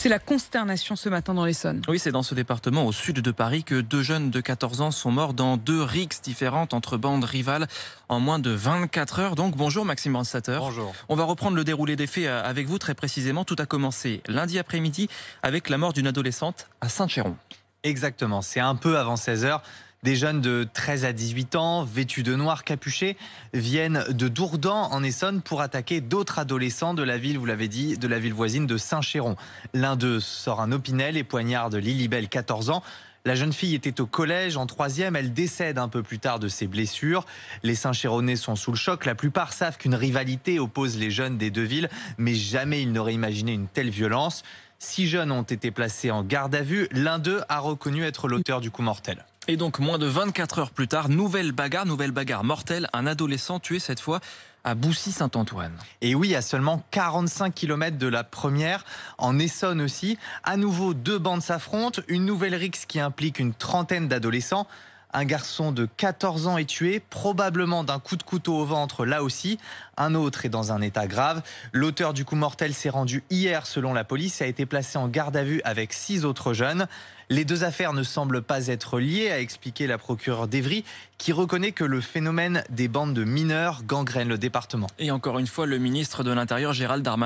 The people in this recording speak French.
C'est la consternation ce matin dans l'Essonne. Oui, c'est dans ce département au sud de Paris que 2 jeunes de 14 ans sont morts dans 2 rixes différentes entre bandes rivales en moins de 24 heures. Donc bonjour Maxime Brandstatter. Bonjour. On va reprendre le déroulé des faits avec vous très précisément. Tout a commencé lundi après-midi avec la mort d'une adolescente à Saint-Chéron. Exactement, c'est un peu avant 16 heures. Des jeunes de 13 à 18 ans, vêtus de noir capuchés, viennent de Dourdan en Essonne pour attaquer d'autres adolescents de la ville, vous l'avez dit, de la ville voisine de Saint-Chéron. L'un d'eux sort un opinel et poignarde Lilibelle, 14 ans. La jeune fille était au collège, en 3e, elle décède un peu plus tard de ses blessures. Les Saint-Chéronais sont sous le choc, la plupart savent qu'une rivalité oppose les jeunes des deux villes, mais jamais ils n'auraient imaginé une telle violence. 6 jeunes ont été placés en garde à vue, l'un d'eux a reconnu être l'auteur du coup mortel. Et donc moins de 24 heures plus tard, nouvelle bagarre mortelle, un adolescent tué cette fois à Boussy-Saint-Antoine. Et oui, à seulement 45 km de la première, en Essonne aussi, à nouveau 2 bandes s'affrontent, une nouvelle rixe qui implique une trentaine d'adolescents. Un garçon de 14 ans est tué, probablement d'un coup de couteau au ventre là aussi. Un autre est dans un état grave. L'auteur du coup mortel s'est rendu hier selon la police et a été placé en garde à vue avec 6 autres jeunes. Les 2 affaires ne semblent pas être liées, a expliqué la procureure d'Évry, qui reconnaît que le phénomène des bandes de mineurs gangrène le département. Et encore une fois, le ministre de l'Intérieur, Gérald Darmanin,